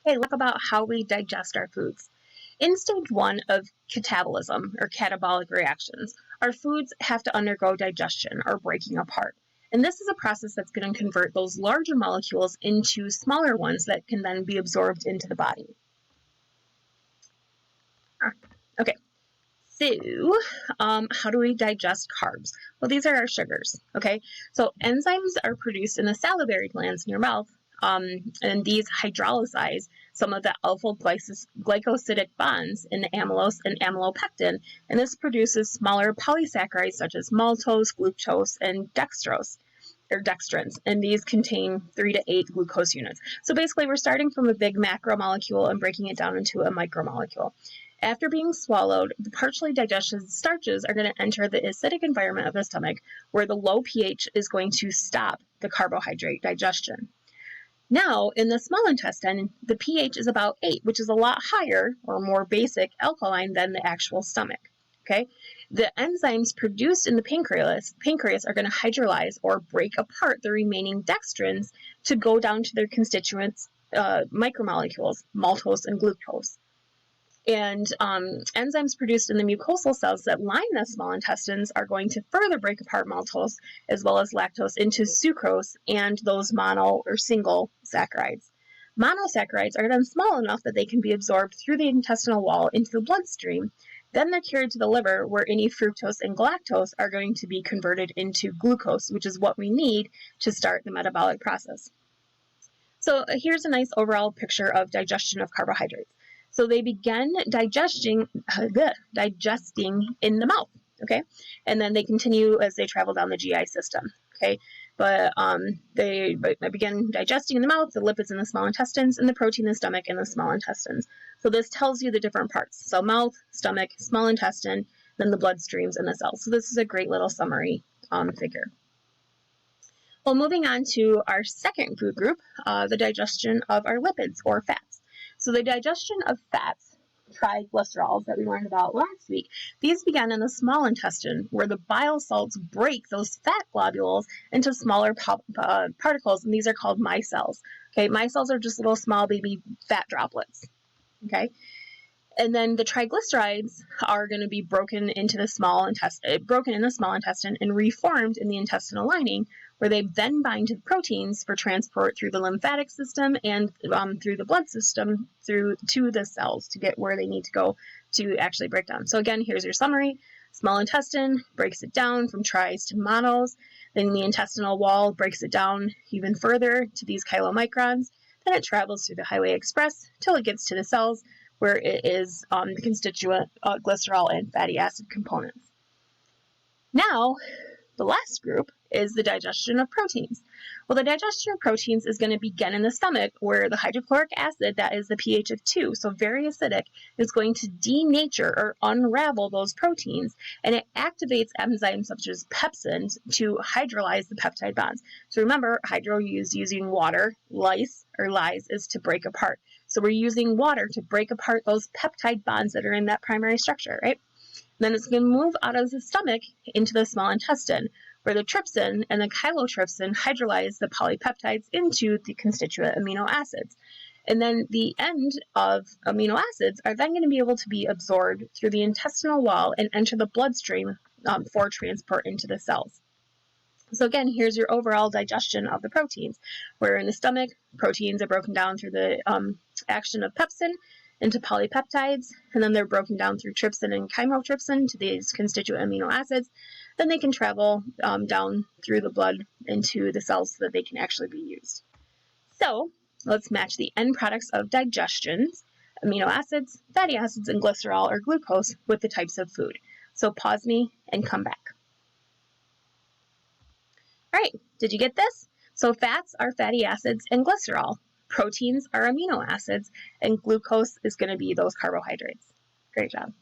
Okay, let's talk about how we digest our foods. In stage 1 of catabolism, or catabolic reactions, our foods have to undergo digestion, or breaking apart. And this is a process that's going to convert those larger molecules into smaller ones that can then be absorbed into the body. Okay, so how do we digest carbs? Well, these are our sugars, okay? So enzymes are produced in the salivary glands in your mouth, and these hydrolyze some of the alpha-glycosidic bonds in the amylose and amylopectin, and this produces smaller polysaccharides such as maltose, glucose, and dextrose, or dextrins, and these contain 3 to 8 glucose units. So basically, we're starting from a big macromolecule and breaking it down into a micromolecule. After being swallowed, the partially digested starches are going to enter the acidic environment of the stomach, where the low pH is going to stop the carbohydrate digestion. Now, in the small intestine, the pH is about 8, which is a lot higher or more basic alkaline than the actual stomach. Okay, the enzymes produced in the pancreas are going to hydrolyze or break apart the remaining dextrins to go down to their constituents micromolecules, maltose and glucose. And enzymes produced in the mucosal cells that line the small intestines are going to further break apart maltose as well as lactose into sucrose and those mono or single saccharides. Monosaccharides are then small enough that they can be absorbed through the intestinal wall into the bloodstream. Then they're carried to the liver, where any fructose and galactose are going to be converted into glucose, which is what we need to start the metabolic process. So here's a nice overall picture of digestion of carbohydrates. So they begin digesting in the mouth, okay? And then they continue as they travel down the GI system, okay? But they begin digesting in the mouth, the lipids in the small intestines, and the protein in the stomach and the small intestines. So this tells you the different parts. So mouth, stomach, small intestine, then the bloodstreams and the cells. So this is a great little summary figure. Well, moving on to our second food group, the digestion of our lipids or fats. So the digestion of fats, triglycerols that we learned about last week, these begin in the small intestine, where the bile salts break those fat globules into smaller particles, and these are called micelles. Okay, micelles are just little small baby fat droplets. Okay, and then the triglycerides are going to be broken in the small intestine and reformed in the intestinal lining, where they then bind to the proteins for transport through the lymphatic system and through the blood system to the cells to get where they need to go to actually break down. So again, here's your summary. Small intestine breaks it down from tris to monos. Then the intestinal wall breaks it down even further to these chylomicrons. Then it travels through the highway express till it gets to the cells, where it is the constituent glycerol and fatty acid components. Now, the last group is the digestion of proteins. Well, the digestion of proteins is going to begin in the stomach, where the hydrochloric acid, that is the pH of 2, so very acidic, is going to denature or unravel those proteins, and it activates enzymes such as pepsin to hydrolyze the peptide bonds. So remember, hydro is using water, lyse is to break apart. So we're using water to break apart those peptide bonds that are in that primary structure, right? Then it's going to move out of the stomach into the small intestine, where the trypsin and the chylotrypsin hydrolyze the polypeptides into the constituent amino acids. And then the end of amino acids are then going to be able to be absorbed through the intestinal wall and enter the bloodstream for transport into the cells. So again, here's your overall digestion of the proteins, where in the stomach, proteins are broken down through the action of pepsin into polypeptides, and then they're broken down through trypsin and chymotrypsin to these constituent amino acids. Then they can travel down through the blood into the cells so that they can actually be used. So let's match the end products of digestions, amino acids, fatty acids, and glycerol or glucose with the types of food. So pause me and come back. All right, did you get this? So fats are fatty acids and glycerol. Proteins are amino acids, and glucose is going to be those carbohydrates. Great job.